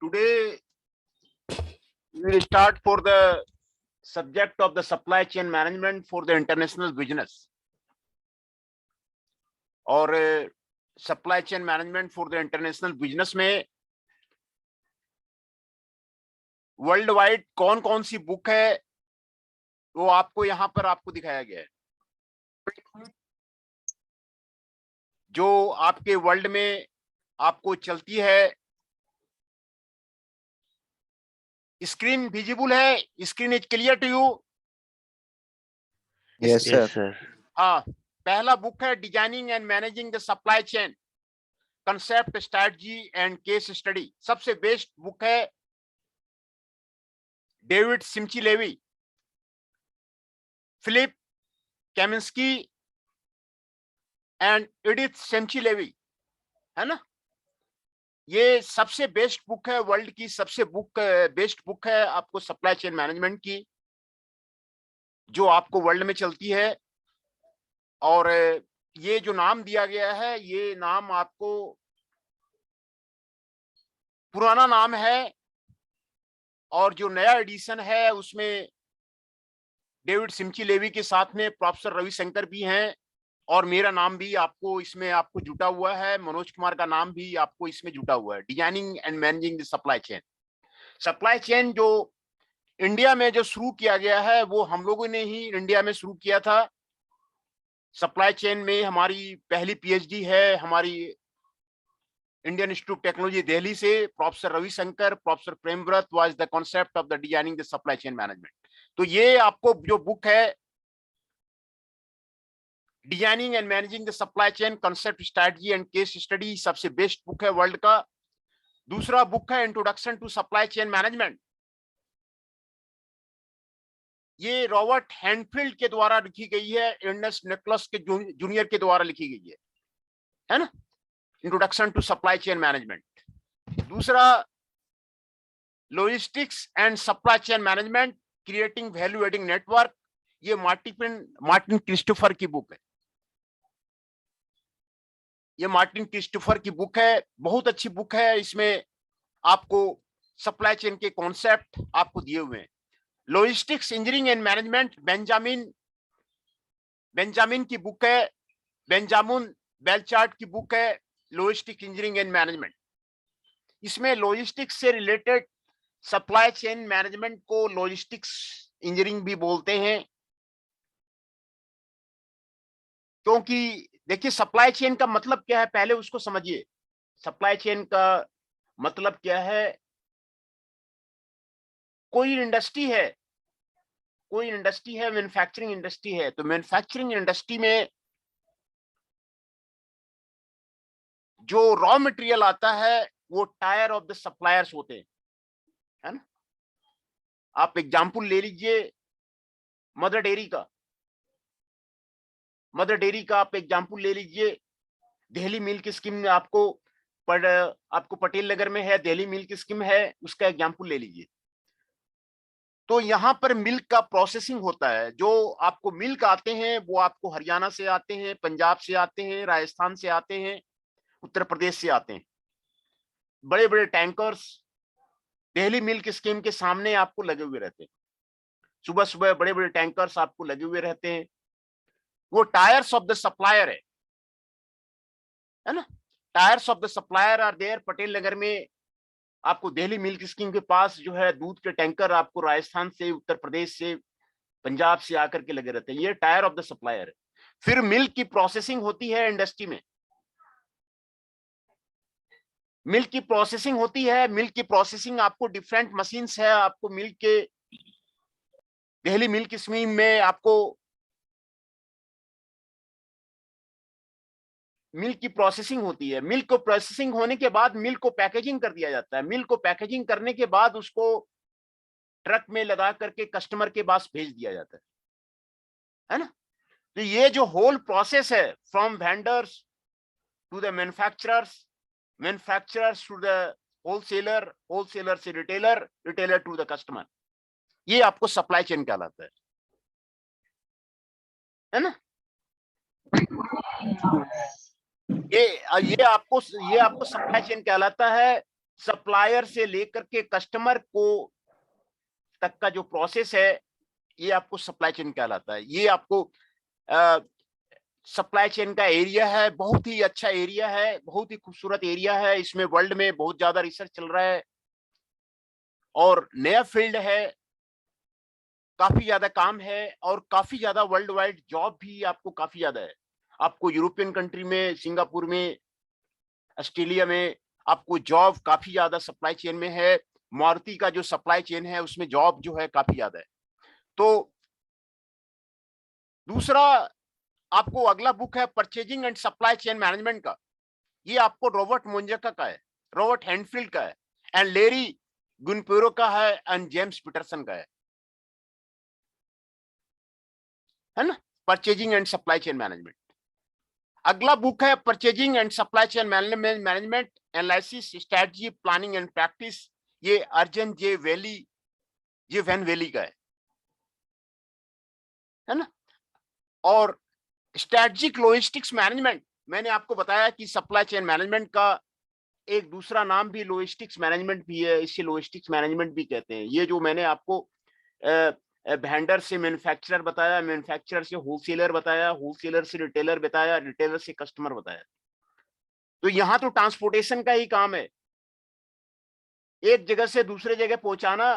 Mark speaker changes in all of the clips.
Speaker 1: Today we will start for the subject of the supply chain management for the international business और supply chain management for the international business में world wide कौन कौन सी book है वो आपको यहां पर आपको दिखाया गया है जो आपके वर्ल्ड में आपको चलती है। स्क्रीन विजिबल है? Screen is clear to you?
Speaker 2: Yes,
Speaker 3: Yes,
Speaker 2: sir.
Speaker 3: sir.
Speaker 1: हाँ, पहला बुक है designing and managing the supply chain, concept, strategy and case study. सबसे बेस्ट बुक है David Simchi-Levi, Philip Kaminsky and Edith Simchi-Levi, है ना। ये सबसे बेस्ट बुक है, वर्ल्ड की सबसे बेस्ट बुक है आपको सप्लाई चेन मैनेजमेंट की, जो आपको वर्ल्ड में चलती है। और ये जो नाम दिया गया है, ये नाम आपको पुराना नाम है, और जो नया एडिशन है उसमें डेविड सिमची-लेवी के साथ में प्रोफेसर रविशंकर भी हैं, और मेरा नाम भी आपको इसमें आपको जुटा हुआ है, मनोज कुमार का नाम भी आपको इसमें जुटा हुआ है। Designing and managing the supply chain. Supply chain जो इंडिया में जो शुरू किया गया है, वो हम लोगों ने ही इंडिया में शुरू किया था। सप्लाई चेन में हमारी पहली पीएचडी है हमारी Indian Institute of Technology Delhi से, professor Ravishankar, professor Premvrat was the concept of the designing the supply chain management. तो ये आपको जो बुक है designing and managing the supply chain, concept, strategy and case study, सबसे बेस्ट बुक है वर्ल्ड का। दूसरा बुक है introduction to supply chain management. ये रॉबर्ट हैंडफील्ड के द्वारा लिखी गई है, अर्नेस्ट निकोलस के जूनियर के द्वारा लिखी गई है ना, introduction to supply chain management. दूसरा logistics and supply chain management, creating value adding network, ये मार्टिन क्रिस्टोफर की बुक है। ये मार्टिन क्रिस्टोफर की बुक है, बहुत अच्छी बुक है। इसमें आपको सप्लाई चेन के कॉन्सेप्ट आपको दिए हुए हैं। Logistics engineering and management, Benjamin की बुक है, बेंजामिन बेलचार्ट की बुक है, लॉजिस्टिक्स इंजीनियरिंग एंड मैनेजमेंट। इसमें लॉजिस्टिक्स से रिलेटेड सप्लाई चेन मैनेजमेंट को लॉजिस्टिक्स इंजीनियरिंग भी बोलते हैं, क्योंकि देखिए सप्लाई चेन का मतलब क्या है, पहले उसको समझिए। सप्लाई चेन का मतलब क्या है, कोई इंडस्ट्री है, मैन्युफैक्चरिंग इंडस्ट्री है, तो मैन्युफैक्चरिंग इंडस्ट्री में जो रॉ मटेरियल आता है वो टायर ऑफ द सप्लायर्स होते हैं, है ना। आप एग्जांपल ले लीजिए मदर डेयरी का आप एग्जांपल ले लीजिए। दिल्ली मिल्क स्कीम में आपको पटेल नगर में है, दिल्ली मिल्क स्कीम है, उसका एग्जांपल ले लीजिए। तो यहाँ पर मिल्क का प्रोसेसिंग होता है। जो आपको मिल्क आते हैं वो आपको हरियाणा से आते हैं, पंजाब से आते हैं, राजस्थान से आते हैं, उत्तर प्रदेश से आते हैं। बड़े बड़े टैंकर्स दिल्ली मिल्क स्कीम के सामने आपको लगे हुए रहते हैं। सुबह सुबह बड़े बड़े टैंकर्स आपको लगे हुए रहते हैं, वो टायर्स ऑफ द सप्लायर है ना। Tiers of the supplier are there. Patel Nagar में आपको दिल्ली मिल्क स्कीम के पास जो है दूध के टैंकर आपको राजस्थान से, उत्तर प्रदेश से, पंजाब से आकर के लगे रहते हैं। ये टायर ऑफ द सप्लायर है। फिर मिल्क की प्रोसेसिंग होती है इंडस्ट्री में। मिल्क की प्रोसेसिंग आपको डिफरेंट मशीन्स है। आपको मिल्क के दिल्ली मिल्क स्कीम में आपको मिल्क की प्रोसेसिंग होती है। मिल्क को प्रोसेसिंग होने के बाद मिल्क को पैकेजिंग कर दिया जाता है। मिल्क को पैकेजिंग करने के बाद उसको ट्रक में लगा करके कस्टमर के पास भेज दिया जाता है ना। तो ये जो होल प्रोसेस है, from vendors to the manufacturers to the wholesaler से रिटेलर टू द कस्टमर, ये आपको सप्लाई चेन कहलाता है ना। ये आपको सप्लाई चेन कहलाता है। सप्लायर से लेकर के कस्टमर को तक का जो प्रोसेस है, ये आपको सप्लाई चेन कहलाता है। ये आपको सप्लाई चेन का एरिया है, बहुत ही अच्छा एरिया है, बहुत ही खूबसूरत एरिया है। इसमें वर्ल्ड में बहुत ज्यादा रिसर्च चल रहा है और नया फील्ड है, काफी ज्यादा काम है और काफी ज्यादा वर्ल्ड वाइड जॉब भी आपको काफी ज्यादा है। आपको यूरोपियन कंट्री में, सिंगापुर में, ऑस्ट्रेलिया में आपको जॉब काफी ज्यादा सप्लाई चेन में है। मारुति का जो सप्लाई चेन है उसमें जॉब जो है काफी ज्यादा है। तो दूसरा आपको अगला बुक है purchasing and supply chain management का, ये आपको रॉबर्ट मोंजाका का है, रॉबर्ट हैंडफील्ड का है, एंड लेरी गुनपेरो का है, एंड जेम्स पीटरसन का है ना, purchasing and supply chain management. अगला बुक है purchasing and supply chain management analysis strategy planning and practice, ये अर्जन जे वैन वेली का है ना। और स्ट्रेटजिक लॉजिस्टिक्स मैनेजमेंट, मैंने आपको बताया कि सप्लाई चेन मैनेजमेंट का एक दूसरा नाम भी लॉजिस्टिक्स मैनेजमेंट भी है, इसे लॉजिस्टिक्स मैनेजमेंट भी कहते हैं। ये जो मैंने आपको वेंडर से मैन्युफैक्चरर बताया, मैन्युफैक्चरर से होलसेलर बताया, होलसेलर से रिटेलर बताया, रिटेलर से कस्टमर बताया, तो यहां तो ट्रांसपोर्टेशन का ही काम है, एक जगह से दूसरे जगह पहुंचाना,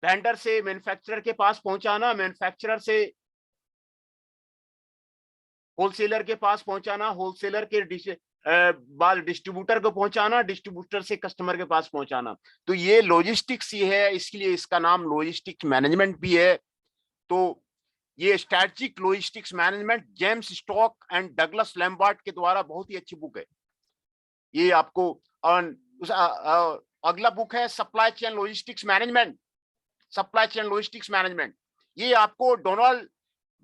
Speaker 1: वेंडर से मैन्युफैक्चरर के पास पहुंचाना, मैन्युफैक्चरर से होलसेलर के पास पहुंचाना, होलसेलर के बाद डिस्ट्रीब्यूटर को पहुंचाना, डिस्ट्रीब्यूटर से कस्टमर के पास पहुंचाना, तो ये लॉजिस्टिक्स ही है, इसलिए इसका नाम लॉजिस्टिक्स मैनेजमेंट भी है। तो ये strategic logistics management James Stock and Douglas Lambert के द्वारा बहुत ही अच्छी बुक है ये आपको। अगला बुक है supply chain logistics management, supply chain logistics management, ये आपको डोनाल्ड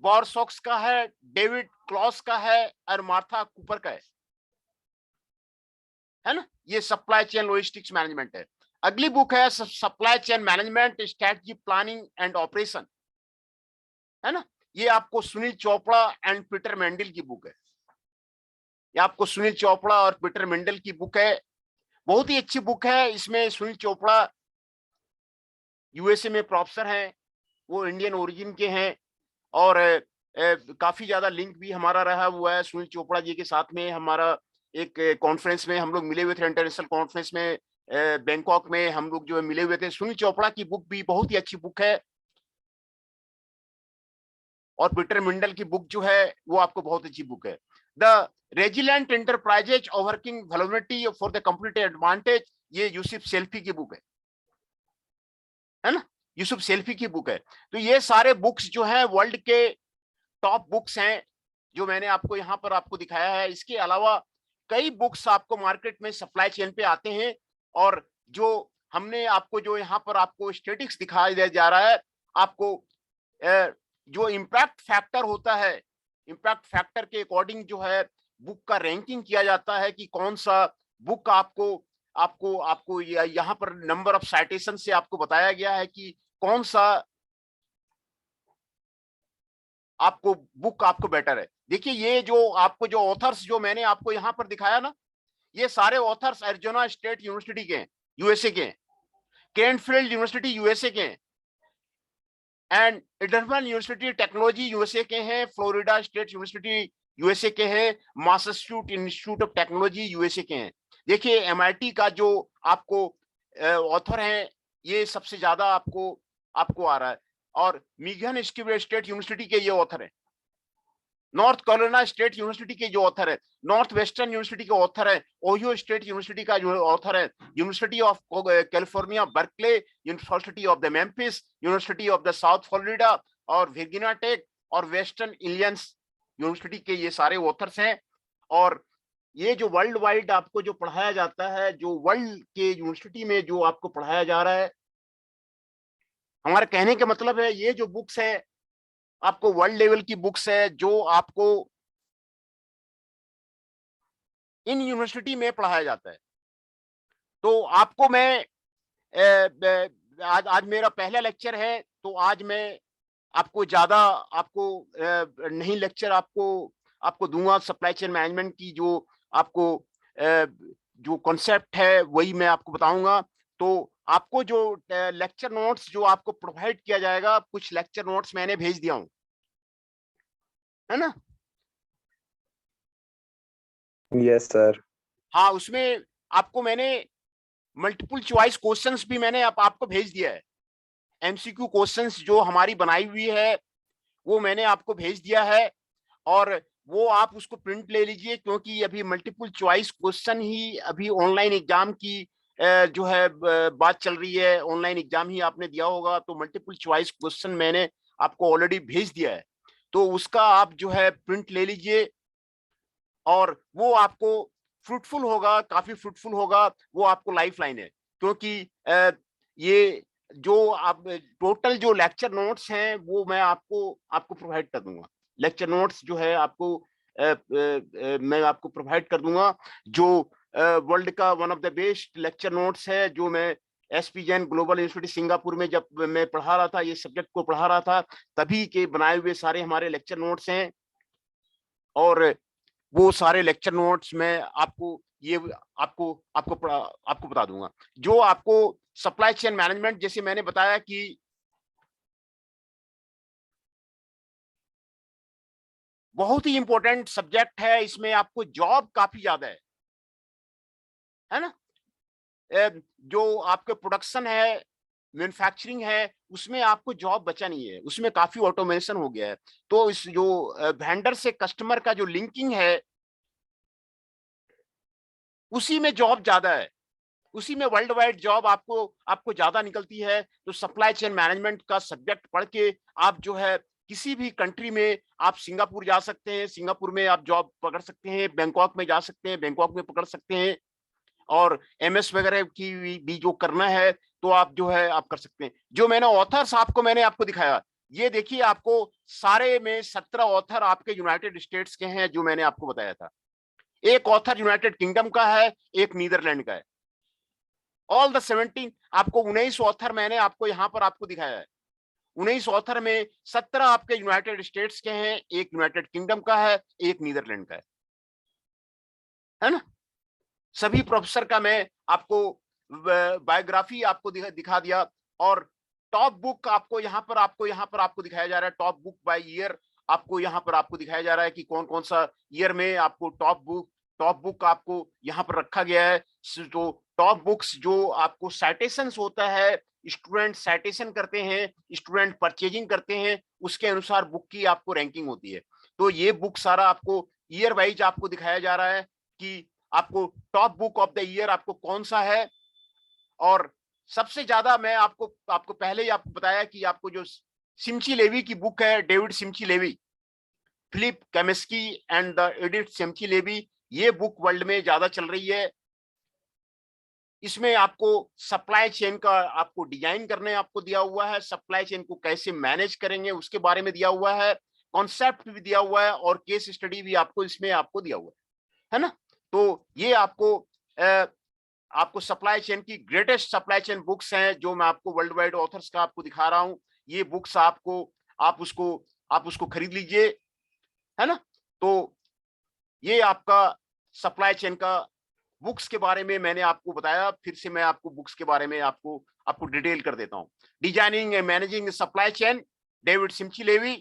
Speaker 1: बॉरसॉक्स का है, डेविड क्लॉस का है, और मार्था कूपर का है ना, ये सप्लाई चेन लॉजिस्टिक्स मैनेजमेंट है। अगली बुक है supply chain management strategy planning and operation, है ना, ये आपको Sunil Chopra and Peter Mendel की बुक है, ये आपको सुनील चोपड़ा और पीटर मेंडल की बुक है, बहुत ही अच्छी बुक है। इसमें सुनील चोपड़ा यूएसए में प्रोफेसर हैं, वो इंडियन ओरिजिन के हैं, और काफी ज्यादा लिंक भी हमारा रहा हुआ है सुनील चोपड़ा जी के साथ में। हमारा एक कॉन्फ्रेंस में हम लोग मिले हुए थे, इंटरनेशनल कॉन्फ्रेंस में बैंकॉक में हम लोग जो है मिले हुए थे। सुनील चोपड़ा की बुक भी बहुत ही अच्छी बुक है, और पीटर मिंडल की बुक जो है वो आपको बहुत अच्छी बुक है, the resilient enterprises overcoming vulnerability for the computer advantage, ये यूसुफ सेल्फी की बुक है ना, यूसुफ सेल्फी की बुक है। तो ये सारे बुक्स जो है वर्ल्ड के टॉप बुक्स हैं जो मैंने आपको यहाँ पर आपको दिखाया है। इसके अलावा कई बुक्स आपको मार्केट में सप्लाई चेन पे आते हैं, और जो हमने आपको जो यहाँ पर आपको स्टेटिक्स दिखाया जा रहा है, आपको जो इम्पैक्ट फैक्टर होता है, इम्पैक्ट फैक्टर के अकॉर्डिंग जो है बुक का रैंकिंग किया जाता है कि कौन सा बुक आपको आपको आपको यहाँ पर नंबर ऑफ साइटेशन से आपको बताया गया है कि कौन सा आपको बुक आपको बेटर है। देखिए ये जो आपको जो ऑथर्स जो मैंने आपको यहाँ पर दिखाया ना, ये सारे ऑथर्स एरिज़ोना स्टेट यूनिवर्सिटी के हैं, यूएसए के हैं, कैंटफील्ड यूनिवर्सिटी यूएसए के हैं, एंड इडरमन यूनिवर्सिटी टेक्नोलॉजी यूएसए के हैं, फ्लोरिडा स्टेट यूनिवर्सिटी यूएसए के हैं, Massachusetts institute of technology USA के हैं। देखिए एमआईटी का जो आपको ऑथर है, ये सबसे ज्यादा आपको आपको आ रहा है, और मिशिगन स्टेट यूनिवर्सिटी के ये ऑथर है, नॉर्थ कैरोलिना स्टेट यूनिवर्सिटी के जो ऑथर है, नॉर्थ वेस्टर्न यूनिवर्सिटी के ऑथर है, ओहियो स्टेट यूनिवर्सिटी का जो ऑथर है, university of California Berkeley, university of the Memphis, university of the south Florida, और वर्जीनिया टेक, और वेस्टर्न इलियंस यूनिवर्सिटी के ये सारे ऑथर्स हैं। और ये जो वर्ल्ड वाइड आपको जो पढ़ाया जाता है, जो वर्ल्ड के यूनिवर्सिटी में जो आपको पढ़ाया जा रहा है, हमारा कहने का मतलब है ये जो बुक्स है आपको वर्ल्ड लेवल की बुक्स है जो आपको इन यूनिवर्सिटी में पढ़ाया जाता है। तो आपको मैं आज मेरा पहला लेक्चर है, तो आज मैं आपको ज्यादा आपको नहीं लेक्चर आपको आपको दूंगा। सप्लाई चेन मैनेजमेंट की जो आपको जो कॉन्सेप्ट है वही मैं आपको बताऊंगा। तो आपको जो लेक्चर नोट्स जो आपको प्रोवाइड किया जाएगा, कुछ लेक्चर नोट्स मैंने भेज दिया हूं, है ना।
Speaker 2: Yes sir.
Speaker 1: हाँ, उसमें आपको मैंने मल्टीपल चॉइस क्वेश्चंस भी मैंने आपको भेज दिया है। एमसीक्यू क्वेश्चंस जो हमारी बनाई हुई है वो मैंने आपको भेज दिया है, और वो आप उसको प्रिंट ले लीजिए, क्योंकि अभी मल्टीपल चॉइस क्वेश्चन ही अभी ऑनलाइन एग्जाम की जो है बात चल रही है। ऑनलाइन एग्जाम ही आपने दिया होगा, तो मल्टीपल चॉइस क्वेश्चन मैंने आपको ऑलरेडी भेज दिया है। तो उसका आप जो है प्रिंट ले लीजिए और वो आपको फ्रूटफुल होगा, काफी फ्रूटफुल होगा, वो आपको लाइफ लाइन है। क्योंकि ये जो आप टोटल जो लेक्चर नोट्स हैं वो मैं आपको आपको प्रोवाइड कर दूंगा। लेक्चर नोट्स जो है आपको मैं आपको प्रोवाइड कर दूंगा, जो वर्ल्ड का one of the best lecture notes है, जो मैं SP Jain global university Singapore में जब मैं पढ़ा रहा था, ये सब्जेक्ट को पढ़ा रहा था, तभी के बनाए हुए सारे हमारे लेक्चर नोट्स हैं। और वो सारे लेक्चर नोट्स मैं आपको ये आपको आपको बता दूंगा। जो आपको सप्लाई चेन मैनेजमेंट, जैसे मैंने बताया कि बहुत ही इंपॉर्टेंट सब्जेक्ट है, इसमें आपको जॉब काफी ज्यादा है ना। जो आपके प्रोडक्शन है, मैन्युफैक्चरिंग है, उसमें आपको जॉब बचा नहीं है, उसमें काफी ऑटोमेशन हो गया है। तो इस जो वेंडर से कस्टमर का जो लिंकिंग है, उसी में जॉब ज्यादा है, उसी में वर्ल्ड वाइड जॉब आपको आपको ज्यादा निकलती है। तो सप्लाई चेन मैनेजमेंट का सब्जेक्ट पढ़ के आप जो है किसी भी कंट्री में, आप सिंगापुर जा सकते हैं, सिंगापुर में आप जॉब पकड़ सकते हैं, बैंकॉक में जा सकते हैं, बैंकॉक में पकड़ सकते हैं, और एमएस वगैरह की भी जो करना है तो आप जो है आप कर सकते हैं। जो मैंने ऑथर्स आपको मैंने आपको दिखाया, ये देखिए, आपको सारे में 17 ऑथर आपके यूनाइटेड स्टेट्स के हैं, जो मैंने आपको बताया था। एक ऑथर यूनाइटेड किंगडम का है, एक नीदरलैंड का है। ऑल द 17, आपको 19 ऑथर मैंने आपको यहां पर आपको दिखाया है। 19 ऑथर में 17 आपके यूनाइटेड स्टेट्स के हैं, एक यूनाइटेड किंगडम का है, एक नीदरलैंड का है ना। सभी प्रोफेसर का मैं आपको बायोग्राफी आपको दिखा दिया। और टॉप बुक आपको यहाँ पर आपको दिखाया जा रहा है, टॉप बुक बाय ईयर आपको यहाँ पर आपको दिखाया जा रहा है कि कौन कौन सा ईयर में आपको टॉप बुक आपको यहाँ पर रखा गया है। तो टॉप बुक्स जो आपको साइटेशंस होता है, स्टूडेंट साइटेशन करते हैं, स्टूडेंट परचेजिंग करते हैं, उसके अनुसार बुक की आपको रैंकिंग होती है। तो ये बुक सारा आपको ईयर वाइज आपको दिखाया जा रहा है कि आपको top book of the year आपको कौन सा है। और सबसे ज्यादा मैं आपको आपको पहले ही आपको बताया कि आपको जो सिमची लेवी की बुक है, David Simchi Levi, Philip Kaminsky and the Edith Simchi Levi, ये बुक वर्ल्ड में ज्यादा चल रही है। इसमें आपको सप्लाई चेन का आपको डिजाइन करने आपको दिया हुआ है, सप्लाई चेन को कैसे मैनेज करेंगे उसके बारे में दिया हुआ है, कॉन्सेप्ट भी दिया हुआ है, और केस स्टडी भी आपको इसमें आपको दिया हुआ है ना। तो ये आपको सप्लाई चेन की ग्रेटेस्ट सप्लाई चेन बुक्स हैं, जो मैं आपको वर्ल्ड वाइड ऑथर्स का आपको दिखा रहा हूं। ये बुक्स आपको आप उसको खरीद लीजिए, है ना। तो ये आपका सप्लाई चेन का बुक्स के बारे में मैंने आपको बताया। फिर से मैं आपको बुक्स के बारे में आपको आपको डिटेल कर देता हूं। Designing and managing supply chain, David Simchi Levi,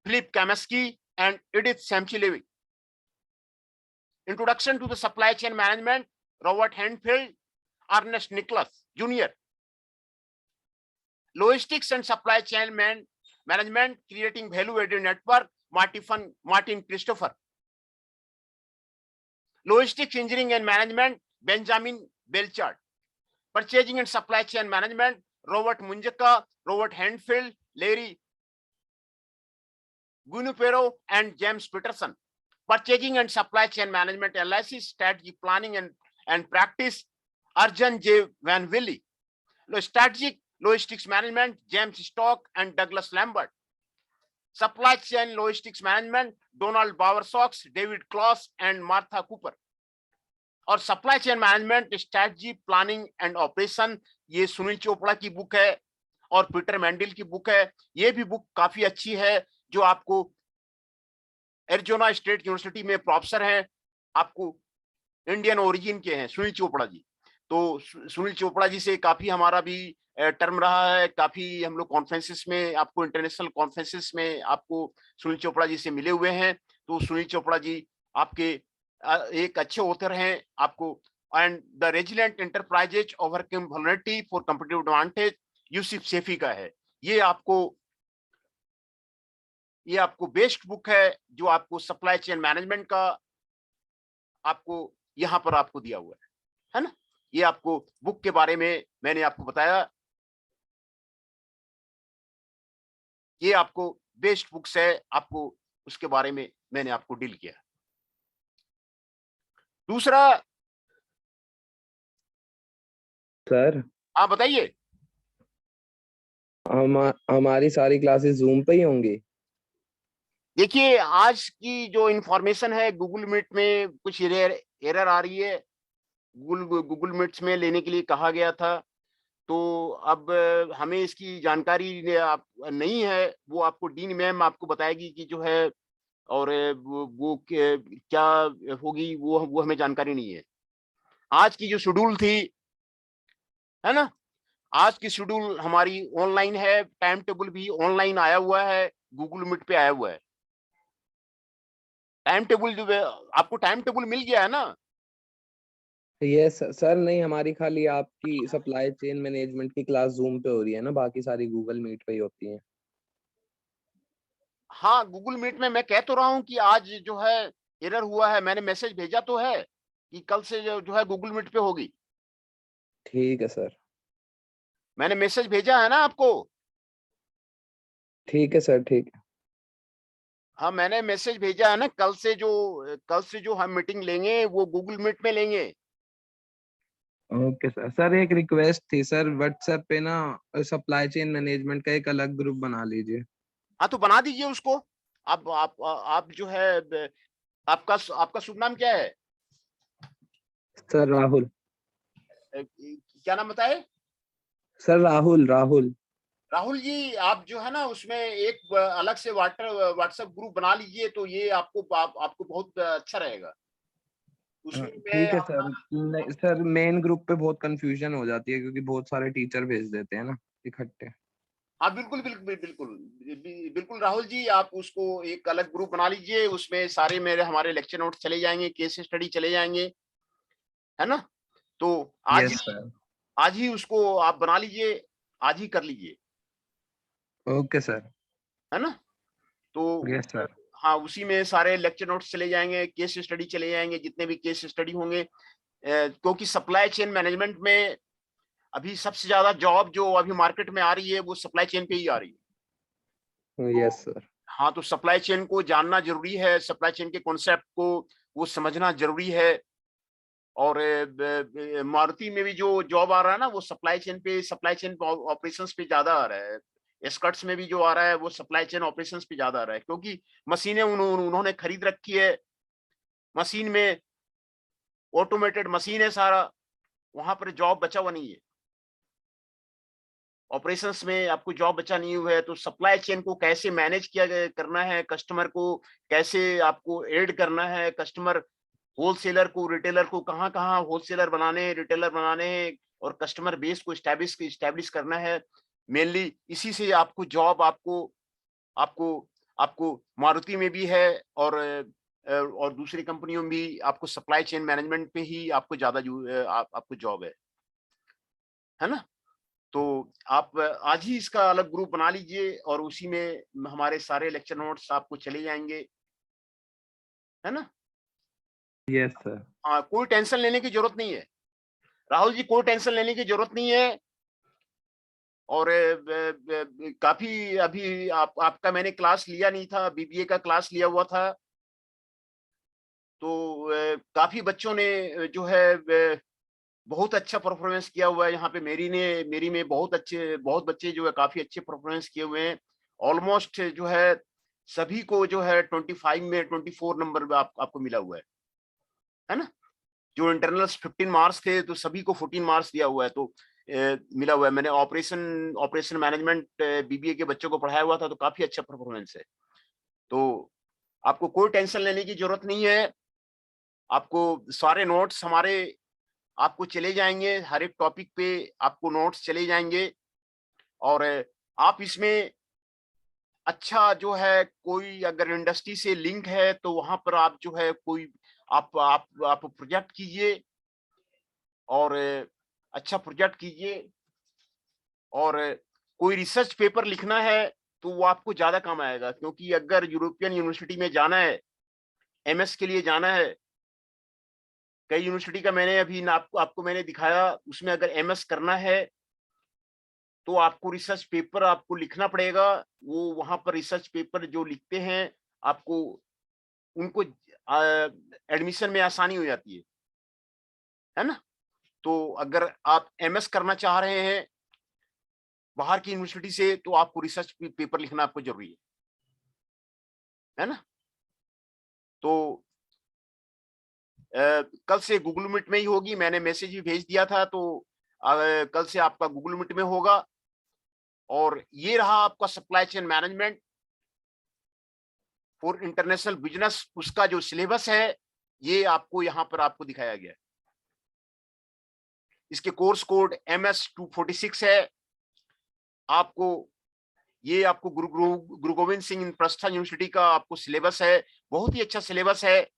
Speaker 1: Philip Kaminsky and Edith Simchi Levi. Introduction to the Supply Chain Management, Robert Handfield, Ernest Nicholas Jr. Logistics and Supply Chain Management, Creating Value-Added Network, Martin Christopher. Logistics Engineering and Management, Benjamin Belchard. Purchasing and Supply Chain Management, Robert Munjaka, Robert Handfield, Larry Gunupero, and James Peterson. Purchasing and Supply Chain Management Analysis, Strategic Planning and Practice, Arjun J. Van Willy. Strategic Logistics Management, James Stock and Douglas Lambert. Supply Chain Logistics Management, Donald Bowersox, David Kloss and Martha Cooper. और supply chain management strategy planning and operation, ये सुनील चोपड़ा की book है और Peter Mendel की book है। ये भी book काफी अच्छी है, जो आपको एरिजोना स्टेट यूनिवर्सिटी में प्रोफेसर हैं, आपको इंडियन ओरिजिन के हैं सुनील चोपड़ा जी। तो सुनील चोपड़ा जी से काफी हमारा भी टर्म रहा है, काफी हम लोग कॉन्फ्रेंसेस में, आपको इंटरनेशनल कॉन्फ्रेंसेस में आपको सुनील चोपड़ा जी से मिले हुए हैं। तो सुनील चोपड़ा जी आपके एक अच्छे ऑथर हैं आपको। And the resilient enterprises overcome vulnerability for competitive advantage, Yusuf Saifi का है। ये आपको बेस्ट बुक है, जो आपको सप्लाई चेन मैनेजमेंट का आपको यहां पर आपको दिया हुआ है ना। ये आपको बुक के बारे में मैंने आपको बताया। ये आपको बेस्ट बुक्स है, आपको उसके बारे में मैंने आपको डील किया। दूसरा,
Speaker 2: सर
Speaker 1: हाँ बताइए।
Speaker 2: हमारी सारी क्लासेस जूम पे ही होंगी।
Speaker 1: देखिए, आज की जो इंफॉर्मेशन है, गूगल मीट में कुछ एरर आ रही है। गूगल मीट्स में लेने के लिए कहा गया था, तो अब हमें इसकी जानकारी आप नहीं है। वो आपको डीन मैम आपको बताएगी कि जो है, और वो क्या होगी, वो हमें जानकारी नहीं है। आज की जो शेड्यूल थी, है ना, आज की शेड्यूल हमारी ऑनलाइन है, टाइम टेबल भी ऑनलाइन आया हुआ है, गूगल मीट पे आया हुआ है। टाइम टेबल जो है, आपको टाइम टेबल मिल गया है ना?
Speaker 2: ये सर नहीं, हमारी खाली आपकी सप्लाई चेन मैनेजमेंट की क्लास जूम पे हो रही है ना, बाकी सारी गूगल मीट पे ही होती है।
Speaker 1: हाँ, गूगल मीट में मैं कह तो रहा हूँ कि आज जो है एरर हुआ है। मैंने मैसेज भेजा तो है कि कल से जो है गूगल मीट पे होगी।
Speaker 2: ठीक है सर।
Speaker 1: मैंने मैसेज भेजा है ना आपको?
Speaker 2: ठीक है सर, ठीक है।
Speaker 1: हाँ, मैंने मैसेज भेजा है ना, कल से जो हम मीटिंग लेंगे वो गूगल मीट में लेंगे।
Speaker 2: Okay sir. सर एक रिक्वेस्ट थी सर, व्हाट्सएप पे ना सप्लाई चेन मैनेजमेंट का एक अलग ग्रुप बना लीजिए।
Speaker 1: हाँ, तो बना दीजिए उसको। आप जो है आपका आपका शुभ नाम क्या है?
Speaker 2: सर राहुल।
Speaker 1: क्या नाम बताए?
Speaker 2: सर राहुल राहुल।
Speaker 1: राहुल जी, आप जो है ना उसमें एक अलग से व्हाट्सएप ग्रुप बना लीजिए, तो ये आपको बहुत अच्छा रहेगा। उसमें मैं
Speaker 2: ठीक है सर। नहीं सर, मेन ग्रुप पे बहुत कंफ्यूजन हो जाती है क्योंकि बहुत सारे टीचर भेज देते हैं ना इकट्ठे।
Speaker 1: हाँ, बिल्कुल बिल्कुल बिल्कुल बिल्कुल राहुल जी, आप उसको एक अलग ग्रुप बना लीजिए। उसमें सारे मेरे हमारे लेक्चर नोट्स चले जाएंगे, केस स्टडी चले जाएंगे, है ना? तो
Speaker 2: यस सर।
Speaker 1: आज ही उसको आप बना लीजिए, आज ही कर लीजिए,
Speaker 2: ओके सर।
Speaker 1: है ना? तो
Speaker 2: यस सर।
Speaker 1: हाँ, उसी में सारे लेक्चर नोट्स चले जाएंगे, केस स्टडी चले जाएंगे, जितने भी केस स्टडी होंगे। क्योंकि सप्लाई चेन मैनेजमेंट में अभी सबसे ज्यादा जॉब जो अभी मार्केट में आ रही है वो सप्लाई चेन पे ही आ रही है। तो
Speaker 2: यस सर।
Speaker 1: हाँ, तो सप्लाई चेन को जानना जरूरी है, सप्लाई चेन के कॉन्सेप्ट को वो समझना जरूरी है। और मारुति में भी जो जॉब आ रहा है ना, वो सप्लाई चेन ऑपरेशंस पे ज्यादा आ रहा है। एस्कर्ट्स में भी जो आ रहा है वो सप्लाई चेन ऑपरेशंस पे ज्यादा आ रहा है, क्योंकि मशीनें उन्होंने खरीद रखी है। मशीन में ऑटोमेटेड मशीन है सारा, वहां पर जॉब बचा हुआ नहीं है। ऑपरेशंस में आपको जॉब बचा नहीं हुआ है, तो सप्लाई चेन को कैसे मैनेज करना है, कस्टमर को कैसे आपको एड करना है, कस्टमर होलसेलर को, रिटेलर को कहाँ कहाँ होलसेलर बनाने हैं, रिटेलर बनाने हैं, और कस्टमर बेस को स्टैब्लिश करना है। मेनली इसी से आपको जॉब आपको आपको आपको मारुति में भी है, और दूसरी कंपनियों में भी आपको सप्लाई चेन मैनेजमेंट पे ही आपको ज्यादा आपको जॉब है ना? तो आप आज ही इसका अलग ग्रुप बना लीजिए, और उसी में हमारे सारे लेक्चर नोट्स आपको चले जाएंगे, है ना?
Speaker 2: Yes sir.
Speaker 1: हाँ, कोई टेंशन लेने की जरूरत नहीं है राहुल जी, कोई टेंशन लेने की जरूरत नहीं है। और काफी अभी आपका मैंने क्लास लिया नहीं था, बीबीए का क्लास लिया हुआ था। तो काफी बच्चों ने जो है बहुत अच्छा परफॉर्मेंस किया हुआ है। यहाँ पे मेरी में बहुत बच्चे जो है काफी अच्छे परफॉर्मेंस किए हुए हैं। ऑलमोस्ट जो है सभी को जो है 25 में 24 नंबर आपको मिला हुआ है ना? जो इंटरनल्स 15 मार्क्स थे, तो सभी को 14 मार्क्स दिया हुआ है, तो मिला हुआ है। मैंने ऑपरेशन मैनेजमेंट बीबीए के बच्चों को पढ़ाया हुआ था, तो काफी अच्छा परफॉर्मेंस है। तो आपको कोई टेंशन लेने की जरूरत नहीं है। आपको सारे नोट्स हमारे आपको चले जाएंगे, हर एक टॉपिक पे आपको नोट्स चले जाएंगे। और आप इसमें अच्छा जो है, कोई अगर इंडस्ट्री से लिंक है तो वहां पर आप जो है कोई आप प्रोजेक्ट कीजिए, और अच्छा प्रोजेक्ट कीजिए। और कोई रिसर्च पेपर लिखना है तो वो आपको ज्यादा काम आएगा, क्योंकि अगर यूरोपियन यूनिवर्सिटी में जाना है, एमएस के लिए जाना है, कई यूनिवर्सिटी का मैंने अभी आपको मैंने दिखाया, उसमें अगर एमएस करना है तो आपको रिसर्च पेपर आपको लिखना पड़ेगा। वो वहां पर रिसर्च पेपर जो लिखते हैं आपको उनको एडमिशन में आसानी हो जाती है ना। तो अगर आप एमएस करना चाह रहे हैं बाहर की यूनिवर्सिटी से तो आपको रिसर्च पेपर लिखना आपको जरूरी है ना। तो कल से गूगल मीट में ही होगी, मैंने मैसेज भी भेज दिया था, तो कल से आपका गूगल मीट में होगा। और ये रहा आपका supply chain management for international business, उसका जो सिलेबस है ये आपको यहाँ पर आपको दिखाया गया है। इसके कोर्स कोड MS-246 है। आपको ये आपको गुरु गोविंद सिंह इंफ्रास्ट्रक्चर यूनिवर्सिटी का आपको सिलेबस है, बहुत ही अच्छा सिलेबस है।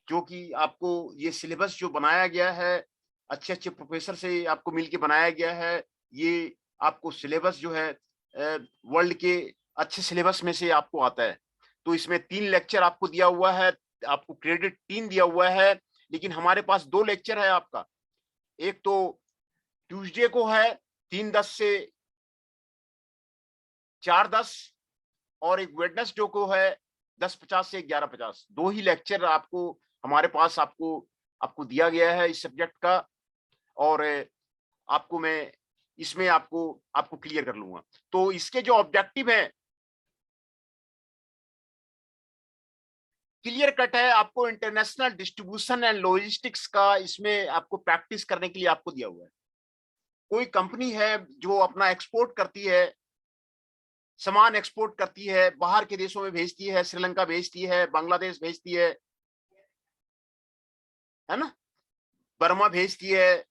Speaker 1: जो कि आपको ये सिलेबस जो बनाया गया है अच्छे अच्छे प्रोफेसर से आपको मिलके बनाया गया है। ये आपको सिलेबस जो है वर्ल्ड के अच्छे सिलेबस में से आपको आता है। तो इसमें 3 लेक्चर आपको दिया हुआ है, आपको क्रेडिट 3 दिया हुआ है, लेकिन हमारे पास 2 लेक्चर है आपका। एक तो ट्यूसडे को है 3:10 से 4:10 और एक वेडनेसडे को है 10:50 से 11:50। 2 ही लेक्चर आपको हमारे पास आपको आपको दिया गया है इस सब्जेक्ट का। और आपको मैं इसमें आपको आपको क्लियर कर लूंगा। तो इसके जो ऑब्जेक्टिव है क्लियर कट है। आपको इंटरनेशनल डिस्ट्रीब्यूशन एंड लॉजिस्टिक्स का इसमें आपको प्रैक्टिस करने के लिए आपको दिया हुआ है। कोई कंपनी है जो अपना एक्सपोर्ट करती है, सामान एक्सपोर्ट करती है, बाहर के देशों में भेजती है, श्रीलंका भेजती है, बांग्लादेश भेजती है ना, बर्मा भेजती है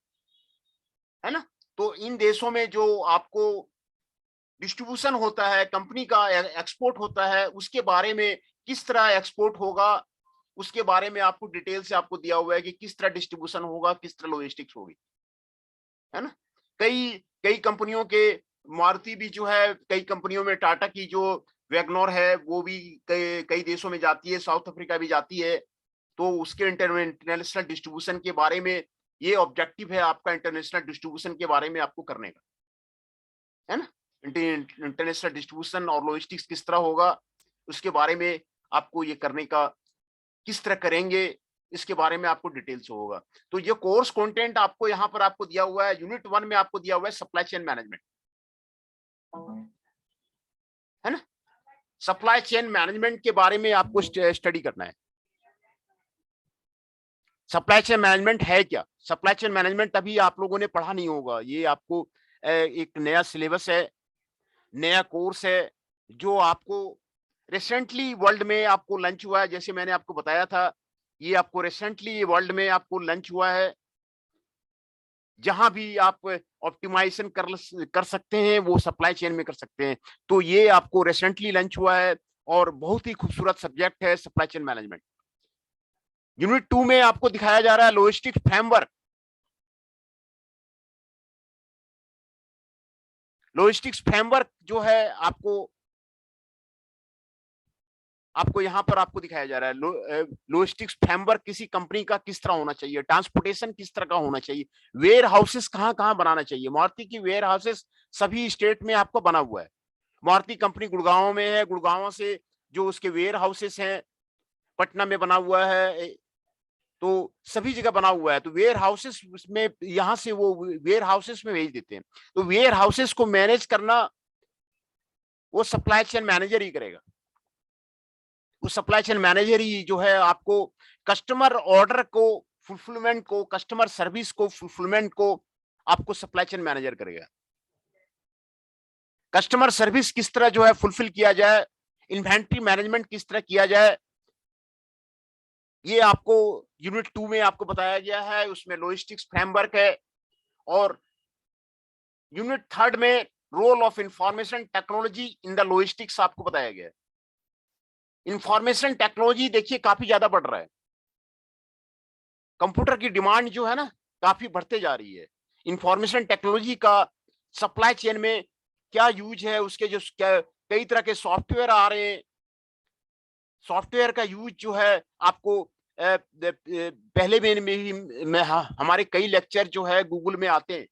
Speaker 1: ना। तो इन देशों में जो आपको डिस्ट्रीब्यूशन होता है, कंपनी का एक्सपोर्ट होता है, उसके बारे में किस तरह एक्सपोर्ट होगा उसके बारे में आपको डिटेल से आपको दिया हुआ है कि किस तरह डिस्ट्रीब्यूशन होगा, किस तरह लॉजिस्टिक्स होगी, है ना। कई कई कंपनियों के मारुति भी जो है, कई कंपनियों में टाटा की जो वैगनोर है वो भी कई देशों में जाती है, साउथ अफ्रीका भी जाती है। तो उसके इंटरनेशनल डिस्ट्रीब्यूशन के बारे में ये ऑब्जेक्टिव है आपका, इंटरनेशनल डिस्ट्रीब्यूशन के बारे में आपको करने का, है ना। इंटरनेशनल डिस्ट्रीब्यूशन और लॉजिस्टिक्स किस तरह होगा उसके बारे में आपको ये करने का, किस तरह करेंगे इसके बारे में आपको डिटेल से होगा। तो ये कोर्स कंटेंट आपको यहाँ पर आपको दिया हुआ है। यूनिट 1 में आपको दिया हुआ है सप्लाई चेन मैनेजमेंट, है ना। सप्लाई चेन मैनेजमेंट के बारे में आपको स्टडी करना है। सप्लाई चेन मैनेजमेंट है क्या? सप्लाई चेन मैनेजमेंट अभी आप लोगों ने पढ़ा नहीं होगा। ये आपको एक नया सिलेबस है, नया कोर्स है जो आपको रिसेंटली वर्ल्ड में आपको लंच हुआ है। जैसे मैंने आपको बताया था, ये आपको रिसेंटली वर्ल्ड में आपको लंच हुआ है। जहां भी आप ऑप्टिमाइजेशन कर सकते हैं वो सप्लाई चेन में कर सकते हैं। तो ये आपको रिसेंटली लंच हुआ है और बहुत ही खूबसूरत सब्जेक्ट है सप्लाई चेन मैनेजमेंट। यूनिट 2 में आपको दिखाया जा रहा है लॉजिस्टिक फ्रेमवर्क। लॉजिस्टिक्स फ्रेमवर्क जो है आपको यहाँ पर आपको दिखाया जा रहा है। लॉजिस्टिक्स फ्रेमवर्क किसी कंपनी का किस तरह होना चाहिए, ट्रांसपोर्टेशन किस तरह का होना चाहिए, वेयर हाउसेस कहाँ कहाँ बनाना चाहिए। मारुति की वेयर हाउसेस सभी स्टेट में आपको बना हुआ है। मारुति कंपनी गुड़गांव में है, गुड़गांव से जो उसके वेयर हाउसेस हैं पटना में बना हुआ है, तो सभी जगह बना हुआ है। तो वेयर हाउसेस में यहाँ से वो वेयर हाउसेस में भेज देते हैं। तो वेयर हाउसेस को मैनेज करना वो सप्लाई चेन मैनेजर ही करेगा। वो सप्लाई चेन मैनेजर ही जो है आपको कस्टमर ऑर्डर को फुलफिलमेंट को, कस्टमर सर्विस को, फुलफिलमेंट को आपको सप्लाई चेन मैनेजर करेगा। कस्टमर सर्विस किस तरह जो है फुलफिल किया जाए, इन्वेंट्री मैनेजमेंट किस तरह किया जाए, ये आपको यूनिट 2 में आपको बताया गया है। उसमें लॉजिस्टिक्स फ्रेमवर्क है। और यूनिट 3 में role of information technology in the logistics आपको बताया गया है। इंफॉर्मेशन टेक्नोलॉजी देखिए काफी ज्यादा बढ़ रहा है। कंप्यूटर की डिमांड जो है ना काफी बढ़ते जा रही है। इंफॉर्मेशन टेक्नोलॉजी का सप्लाई चेन में क्या यूज है, उसके जो कई तरह के सॉफ्टवेयर आ रहे हैं। सॉफ्टवेयर का यूज जो है आपको पहले में हमारे कई लेक्चर जो है गूगल में आते हैं।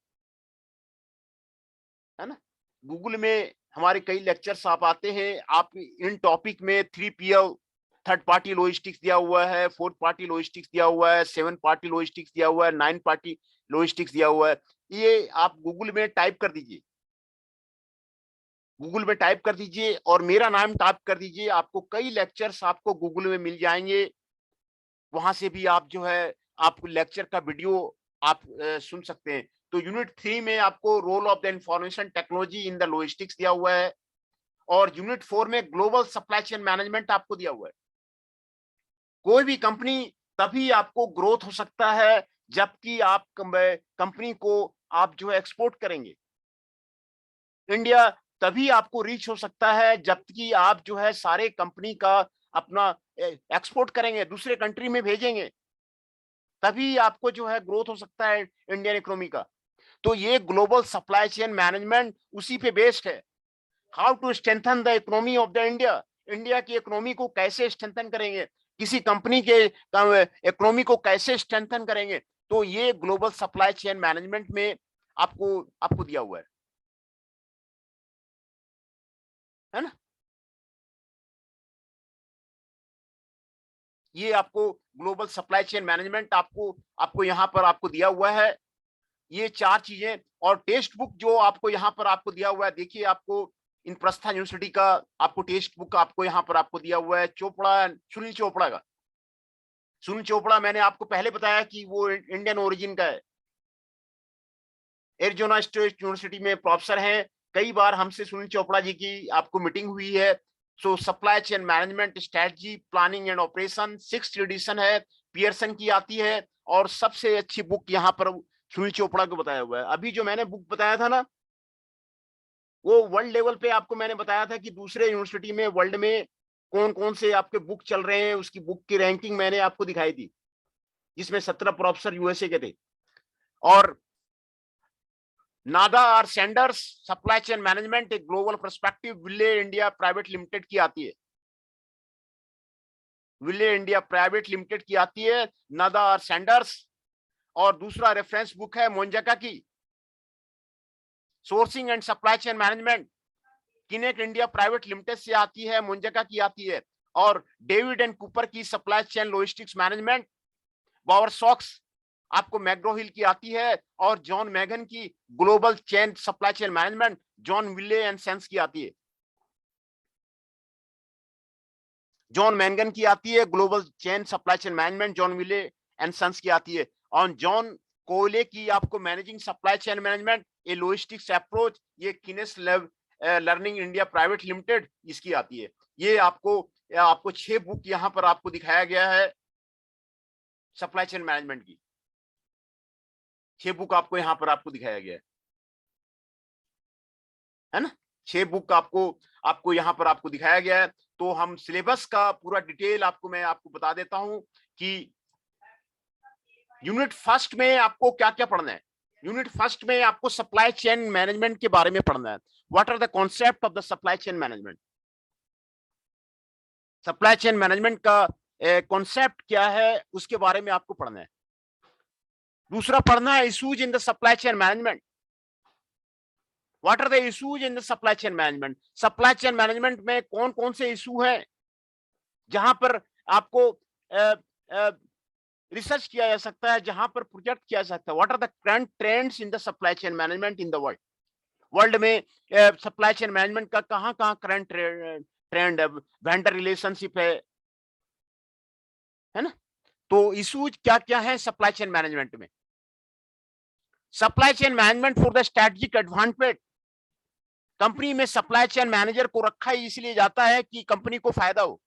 Speaker 1: है ना। गूगल में हमारे कई लेक्चर्स आप आते हैं, आप इन टॉपिक में 3PL थर्ड पार्टी लॉजिस्टिक्स दिया हुआ है, फोर्थ पार्टी लॉजिस्टिक्स दिया हुआ है, 7 पार्टी लॉजिस्टिक्स दिया हुआ है, 9 पार्टी लॉजिस्टिक्स दिया हुआ है। ये आप गूगल में टाइप कर दीजिए, गूगल में टाइप कर दीजिए और मेरा नाम टाइप कर दीजिए, आपको कई लेक्चर्स आपको गूगल में मिल जाएंगे। वहां से भी आप जो है आप लेक्चर का वीडियो आप सुन सकते हैं। तो यूनिट 3 में आपको role of the information technology in the logistics दिया हुआ है और यूनिट 4 में ग्लोबल सप्लाई चेन मैनेजमेंट आपको दिया हुआ है। कोई भी कंपनी तभी आपको ग्रोथ हो सकता है जबकि आप कंपनी को आप जो है एक्सपोर्ट करेंगे। इंडिया तभी आपको रीच हो सकता है जबकि आप जो है सारे कंपनी का अपना एक्सपोर्ट करेंगे, दूसरे कंट्री में भेजेंगे, तभी आपको जो है ग्रोथ हो सकता है इंडियन इकोनॉमी का। तो ये ग्लोबल सप्लाई चेन मैनेजमेंट उसी पे बेस्ड है। How to strengthen the economy of the India, India की इकोनॉमी को कैसे स्ट्रेंथन करेंगे, किसी कंपनी के इकोनॉमी को कैसे स्ट्रेंथन करेंगे, तो ये ग्लोबल सप्लाई चेन मैनेजमेंट में आपको आपको दिया हुआ है ना। ये आपको ग्लोबल सप्लाई चेन मैनेजमेंट आपको आपको यहाँ पर आपको दिया हुआ है, ये 4 चीजें। और टेक्स्ट बुक जो आपको यहाँ पर आपको दिया हुआ है, देखिए आपको इंद्रप्रस्थ यूनिवर्सिटी का आपको टेक्स्ट बुक आपको यहाँ पर आपको दिया हुआ है, चोपड़ा, सुनील चोपड़ा का। सुनील चोपड़ा मैंने आपको पहले बताया कि वो इंडियन ओरिजिन का है, एरिजोना स्टेट यूनिवर्सिटी में प्रोफेसर हैं। कई बार हमसे सुनील चोपड़ा जी की आपको मीटिंग हुई है। So supply chain management strategy planning and operation 6th edition है, पियर्सन की आती है और सबसे अच्छी बुक यहाँ पर सुनील चोपड़ा को बताया हुआ है। अभी जो मैंने बुक बताया था ना, वो वर्ल्ड लेवल पे आपको मैंने बताया था कि दूसरे यूनिवर्सिटी में वर्ल्ड में कौन कौन से आपके बुक चल रहे हैं, उसकी बुक की रैंकिंग मैंने आपको दिखाई थी, जिसमें 17 प्रोफेसर यूएसए के थे। और नादा और सेंडर्स सप्लाई चेन मैनेजमेंट एक ग्लोबल पर्सपेक्टिव विले इंडिया प्राइवेट लिमिटेड की आती है, विले इंडिया प्राइवेट लिमिटेड की आती है नादा और सेंडर्स। और दूसरा रेफरेंस बुक है मोंजाका की sourcing and supply chain management, किनेक इंडिया प्राइवेट लिमिटेड से आती है, मोंजाका की आती है। और डेविड एंड कूपर की supply chain logistics management, Bowersox आपको मैग्रो हिल की आती है और जॉन मैगन की global chain supply chain management, John Wiley and Sons की आती है, जॉन मैगन की आती है global chain supply chain management, John Wiley and Sons की आती है। और जॉन कोयले की आपको managing supply chain management a logistics approach, ये Cengage Learning India private Limited इसकी आती है। ये आपको 6 बुक यहाँ पर आपको दिखाया गया है सप्लाई चेन मैनेजमेंट की, 6 बुक आपको यहाँ पर आपको दिखाया गया है ना। 6 बुक आपको आपको यहाँ पर आपको दिखाया गया है। तो हम सिलेबस का पूरा डिटेल आपको मैं आपको बता देता हूं कि यूनिट फर्स्ट में आपको क्या क्या पढ़ना है। यूनिट फर्स्ट में आपको सप्लाई चेन मैनेजमेंट के बारे में पढ़ना है। What are the concept of the supply chain management, supply chain management का कॉन्सेप्ट क्या है उसके बारे में आपको पढ़ना है। दूसरा पढ़ना है issues in the supply chain management, what are the issues in the supply chain management, supply chain management में कौन कौन से इशू हैं जहां पर आपको रिसर्च किया जा सकता है, जहां पर प्रोजेक्ट किया जा सकता है। What are the current trends in the supply chain management in the world, world में सप्लाई चेन मैनेजमेंट का कहां कहां करंट ट्रेंड है, वेंडर रिलेशनशिप है ना। तो इश्यूज क्या क्या है सप्लाई चेन मैनेजमेंट में। Supply chain management for the strategic advantage, company में सप्लाई चेन मैनेजर को रखा ही इसलिए जाता है कि कंपनी को फायदा हो।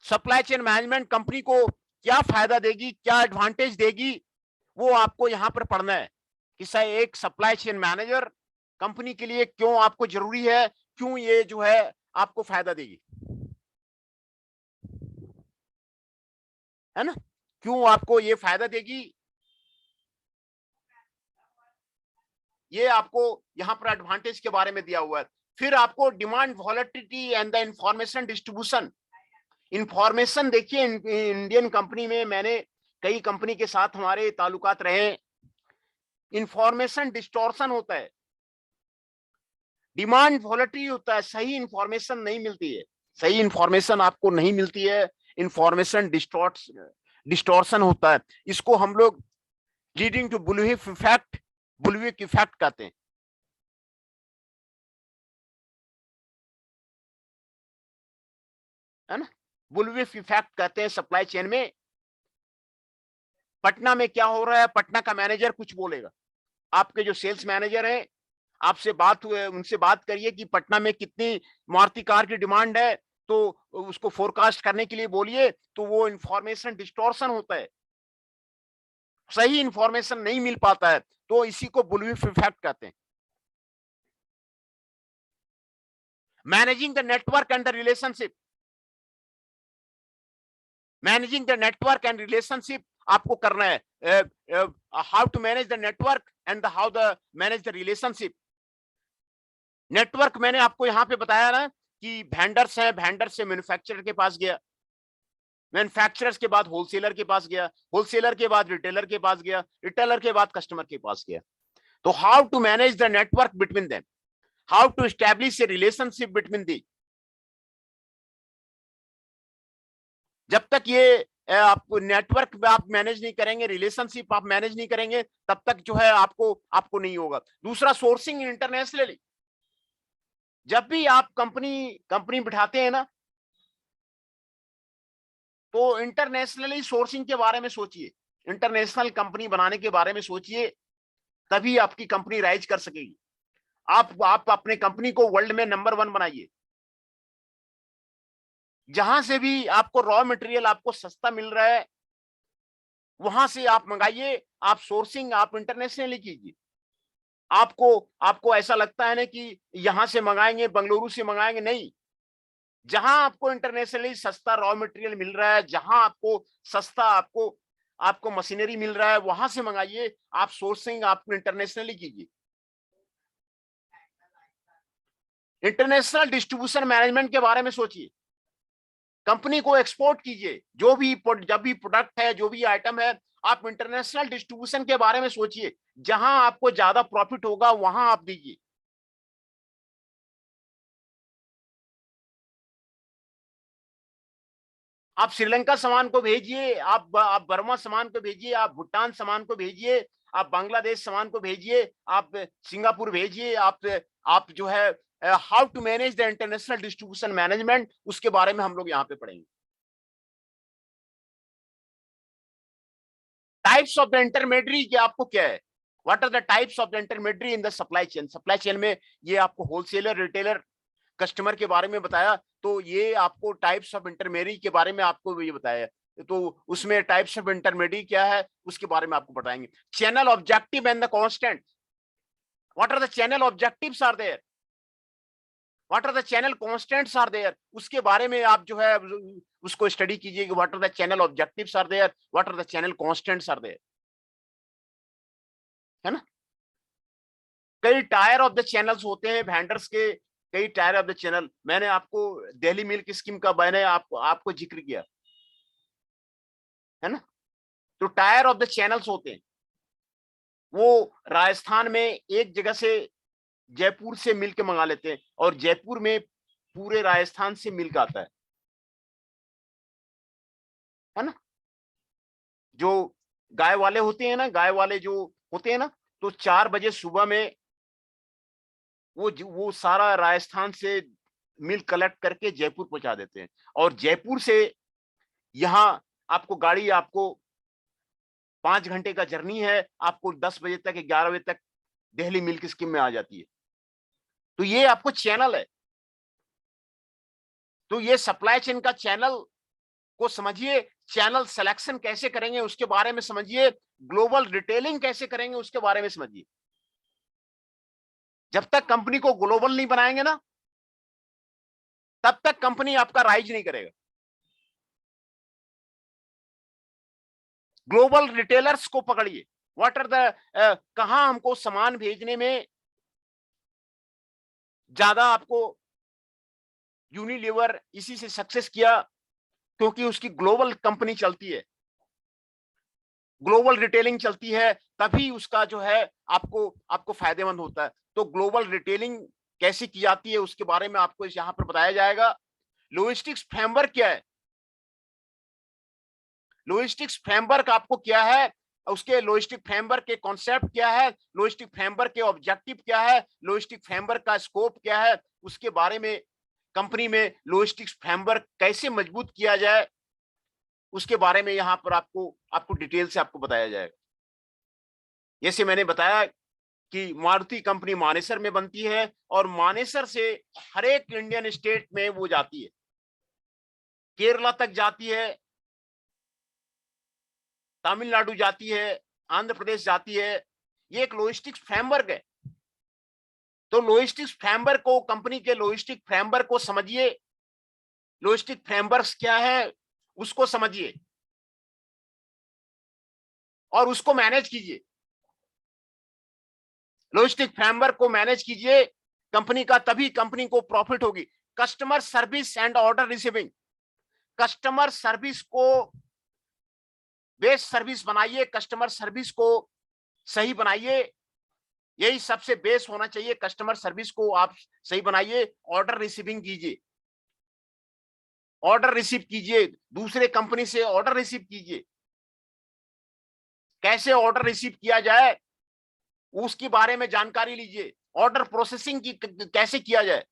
Speaker 1: सप्लाई चेन मैनेजमेंट कंपनी को क्या फायदा देगी, क्या एडवांटेज देगी, वो आपको यहां पर पढ़ना है कि एक सप्लाई चेन मैनेजर कंपनी के लिए क्यों आपको जरूरी है, क्यों ये जो है आपको फायदा देगी, है ना, क्यों आपको ये फायदा देगी, ये आपको यहां पर एडवांटेज के बारे में दिया हुआ है। फिर आपको demand volatility and the information distribution, information देखिए इंडियन कंपनी में मैंने कई कंपनी के साथ हमारे ताल्लुकात रहे, इंफॉर्मेशन डिस्टॉर्शन होता है, डिमांड वॉलेटिलिटी होता है, सही इंफॉर्मेशन नहीं मिलती है, सही इंफॉर्मेशन आपको नहीं मिलती है, इंफॉर्मेशन डिस्टॉर्शन होता है। इसको हम लोग लीडिंग टू बुलिविक इफेक्ट कहते हैं। है ना, बुलिविक इफेक्ट कहते हैं सप्लाई चेन में। पटना में क्या हो रहा है, पटना का मैनेजर कुछ बोलेगा, आपके जो सेल्स मैनेजर हैं आपसे बात हुए, उनसे बात करिए कि पटना में कितनी मारुति कार की डिमांड है, तो उसको फोरकास्ट करने के लिए बोलिए, तो वो इंफॉर्मेशन डिस्टॉर्शन होता है, सही इंफॉर्मेशन नहीं मिल पाता है, तो इसी को बुलिविक इफेक्ट कहते हैं। Managing the network and the relationship, managing the network and relationship आपको करना है, how to manage the network and how the manage the relationship. Network मैंने आपको यहां पे बताया ना कि वेंडर्स है, वेंडर से मैन्युफैक्चरर के पास गया, मैन्युफैक्चरर्स के बाद होलसेलर के पास गया, होलसेलर के बाद रिटेलर के पास गया, रिटेलर के बाद कस्टमर के पास गया। तो how to manage the network between them, how to establish a relationship between the. जब तक ये आप नेटवर्क आप मैनेज नहीं करेंगे, रिलेशनशिप आप मैनेज नहीं करेंगे, तब तक जो है आपको नहीं होगा। दूसरा, सोर्सिंग इंटरनेशनली। जब भी आप कंपनी बिठाते हैं ना, तो इंटरनेशनली सोर्सिंग के बारे में सोचिए, इंटरनेशनल कंपनी बनाने के बारे में सोचिए, तभी आपकी कंपनी राइज कर सकेगी। आप अपने कंपनी को वर्ल्ड में नंबर 1 बनाइए। जहां से भी आपको रॉ मटेरियल आपको सस्ता मिल रहा है, वहां से आप मंगाइए, आप सोर्सिंग आप इंटरनेशनली कीजिए। आपको ऐसा लगता है ना कि यहां से मंगाएंगे, बंगलुरु से मंगाएंगे, नहीं। जहां आपको इंटरनेशनली सस्ता रॉ मटेरियल मिल रहा है, जहां आपको सस्ता आपको मशीनरी मिल रहा है, वहां से मंगाइए। आप सोर्सिंग आप इंटरनेशनली कीजिए। इंटरनेशनल डिस्ट्रीब्यूशन मैनेजमेंट के बारे में सोचिए, कंपनी को एक्सपोर्ट कीजिए। जब भी प्रोडक्ट है, जो भी आइटम है, आप इंटरनेशनल डिस्ट्रीब्यूशन के बारे में सोचिए। जहां आपको ज्यादा प्रॉफिट होगा वहां आप दीजिए। आप श्रीलंका सामान को भेजिए, आप बर्मा सामान को भेजिए, आप भूटान सामान को भेजिए, आप बांग्लादेश सामान को भेजिए, आप सिंगापुर भेजिए, आप जो है how to manage the international distribution management, उसके बारे में हम लोग यहाँ पे पढ़ेंगे। टाइप्स ऑफ द इंटरमीडियरी कि आपको क्या है, what are the types of the intermediary in the supply chain. Supply chain में ये आपको होलसेलर, रिटेलर, कस्टमर के बारे में बताया, तो ये आपको टाइप्स ऑफ इंटरमीडियरी के बारे में आपको ये बताया। तो उसमें टाइप्स ऑफ इंटरमीडियरी क्या है उसके बारे में आपको बताएंगे। Channel objective and the constant, what are the channel objectives are there, what are the channel constants are there, उसके बारे में आप जो है उसको स्टडी कीजिए कि what are the channel objectives are there, what are the channel constants are there. है ना, कई टायर ऑफ द चैनल्स होते हैं वेंडर्स के, कई टायर ऑफ द चैनल। मैंने आपको दिल्ली मिल्क स्कीम का मैंने आपको जिक्र किया, है ना। तो टायर ऑफ द चैनल्स होते हैं, वो राजस्थान में एक जगह से जयपुर से मिल्क मंगा लेते हैं, और जयपुर में पूरे राजस्थान से मिल्क आता है ना। जो गाय वाले होते हैं ना, गाय वाले जो होते हैं ना, तो 4 बजे सुबह में वो सारा राजस्थान से मिल्क कलेक्ट करके जयपुर पहुंचा देते हैं, और जयपुर से यहाँ आपको गाड़ी आपको 5 घंटे का जर्नी है, आपको 10 बजे तक 11 बजे तक दिल्ली मिल्क स्कीम में आ जाती है। तो ये आपको चैनल है। तो ये सप्लाई चेन का चैनल को समझिए, चैनल सिलेक्शन कैसे करेंगे उसके बारे में समझिए, ग्लोबल रिटेलिंग कैसे करेंगे उसके बारे में समझिए। जब तक कंपनी को ग्लोबल नहीं बनाएंगे ना, तब तक कंपनी आपका राइज नहीं करेगा। ग्लोबल रिटेलर्स को पकड़िए, व्हाट आर द कहां हमको सामान भेजने में ज्यादा आपको यूनिलीवर इसी से सक्सेस किया, क्योंकि उसकी ग्लोबल कंपनी चलती है। ग्लोबल रिटेलिंग चलती है, तभी उसका जो है आपको फायदेमंद होता है। तो ग्लोबल रिटेलिंग कैसे की जाती है उसके बारे में आपको यहाँ पर बताया जाएगा। लॉजिस्टिक्स फ्रेमवर्क क्या है, लॉजिस्टिक्स फ्रेमवर्क आपको क्या है, उसके लॉजिस्टिक फ्रेमवर्क के कॉन्सेप्ट क्या है, लॉजिस्टिक फ्रेमवर्क के ऑब्जेक्टिव क्या है, लॉजिस्टिक फ्रेमवर्क का स्कोप क्या है, उसके बारे में कंपनी में लॉजिस्टिक्स फ्रेमवर्क कैसे मजबूत किया जाए, उसके बारे में यहाँ पर आपको डिटेल से आपको बताया जाएगा। जैसे मैंने बताया कि मारुति कंपनी मानेसर में बनती है और मानेसर से हर एक इंडियन स्टेट में वो जाती है, केरला तक जाती है, तमिलनाडु जाती है, आंध्र प्रदेश जाती है। ये एक लॉजिस्टिक्स फ्रेमवर्क है। तो लॉजिस्टिक्स फ्रेमवर्क को, कंपनी के लॉजिस्टिक फ्रेमवर्क को समझिए, लॉजिस्टिक फ्रेमवर्क क्या है उसको समझिए और उसको मैनेज कीजिए। लॉजिस्टिक फ्रेमवर्क को मैनेज कीजिए कंपनी का, तभी कंपनी को प्रॉफिट होगी। Customer service and order receiving, customer service को बेस्ट सर्विस बनाइए, कस्टमर सर्विस को सही बनाइए, यही सबसे बेस्ट होना चाहिए। कस्टमर सर्विस को आप सही बनाइए, ऑर्डर रिसीविंग कीजिए, ऑर्डर रिसीव कीजिए, दूसरे कंपनी से ऑर्डर रिसीव कीजिए। कैसे ऑर्डर रिसीव किया जाए उसके बारे में जानकारी लीजिए। ऑर्डर प्रोसेसिंग की कैसे किया जाए,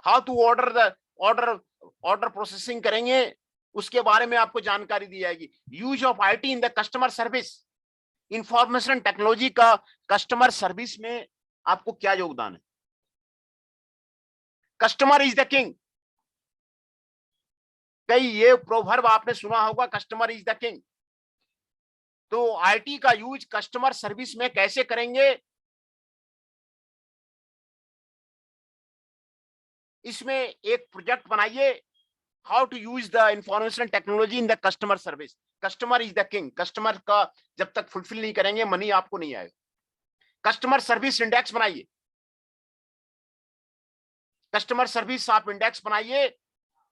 Speaker 1: हाउ टू ऑर्डर प्रोसेसिंग करेंगे उसके बारे में आपको जानकारी दी जाएगी। Use of IT in the customer service, information technology का कस्टमर सर्विस में आपको क्या योगदान है। कस्टमर इज द किंग, कई ये प्रोवर्ब आपने सुना होगा, कस्टमर इज द किंग। तो आईटी का यूज कस्टमर सर्विस में कैसे करेंगे, इसमें एक प्रोजेक्ट बनाइए, how to use the information technology in the customer service. Customer is the king, customer का जब तक फुलफिल नहीं करेंगे मनी आपको नहीं आएगा। कस्टमर सर्विस इंडेक्स बनाइए, कस्टमर सर्विस आप इंडेक्स बनाइए।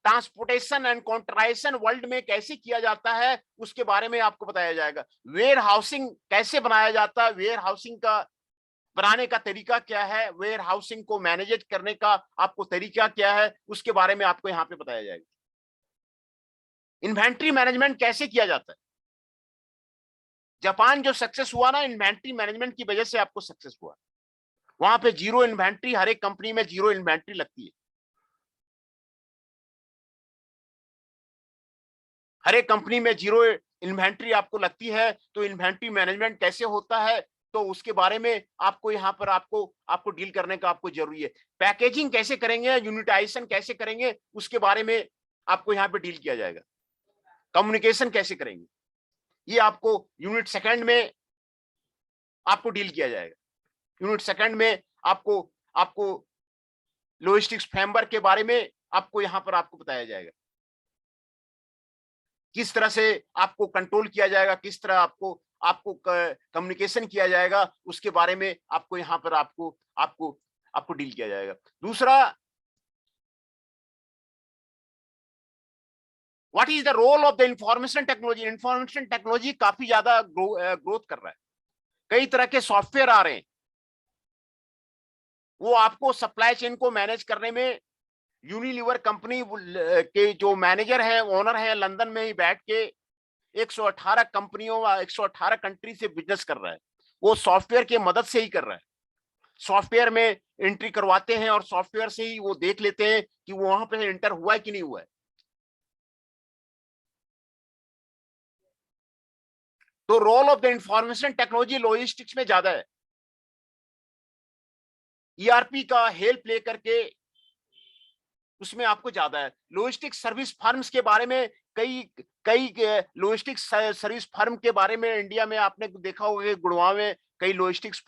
Speaker 1: ट्रांसपोर्टेशन एंड कॉन्ट्राइजेशन वर्ल्ड में कैसे किया जाता है उसके बारे में आपको बताया जाएगा। वेयर हाउसिंग कैसे बनाया जाता है, वेयर हाउसिंग का बनाने का तरीका क्या है, वेयर हाउसिंग को मैनेज करने का आपको तरीका क्या है, उसके बारे में आपको यहाँ पे बताया जाएगा। इन्वेंट्री मैनेजमेंट कैसे किया जाता है, जापान जो सक्सेस हुआ ना इन्वेंट्री मैनेजमेंट की वजह से आपको सक्सेस हुआ। वहां पे जीरो इन्वेंट्री, हर एक कंपनी में जीरो इन्वेंट्री लगती है, हर एक कंपनी में जीरो इन्वेंट्री आपको लगती है। तो इन्वेंट्री मैनेजमेंट कैसे होता है तो उसके बारे में आपको यहाँ पर आपको डील करने का आपको जरूरी है। पैकेजिंग कैसे करेंगे, यूनिटाइजेशन कैसे करेंगे उसके बारे में आपको यहाँ पे डील किया जाएगा। कम्युनिकेशन कैसे करेंगे ये आपको यूनिट सेकंड में आपको डील किया जाएगा। यूनिट सेकंड में आपको लॉजिस्टिक्स फ्रेमवर्क के बारे में आपको यहाँ पर आपको बताया जाएगा, किस तरह से आपको कंट्रोल किया जाएगा, किस तरह आपको कम्युनिकेशन किया जाएगा, उसके बारे में आपको यहाँ पर आपको डील किया जाएगा। दूसरा, what is the role of the information technology. Information technology काफी ज्यादा ग्रोथ कर रहा है, कई तरह के सॉफ्टवेयर आ रहे हैं, वो आपको सप्लाई चेन को मैनेज करने में, यूनिलीवर कंपनी के जो मैनेजर हैं, ओनर हैं, लंदन में ही बैठ के 118 कंपनियों, 118 कंट्री से बिजनेस कर रहा है, वो सॉफ्टवेयर की मदद से ही कर रहा है। सॉफ्टवेयर में एंट्री करवाते हैं और सॉफ्टवेयर से ही वो देख लेते हैं कि वो वहां पे एंटर हुआ है कि नहीं हुआ है। तो role of the information technology logistics में ज्यादा है। ईआरपी का हेल्प लेकर के उसमें आपको ज्यादा है। लॉजिस्टिक सर्विस फर्म्स के बारे में कई लॉजिस्टिक सर्विस फर्म के बारे में इंडिया में आपने देखा होगा, गुड़गांव में कई लॉजिस्टिक्स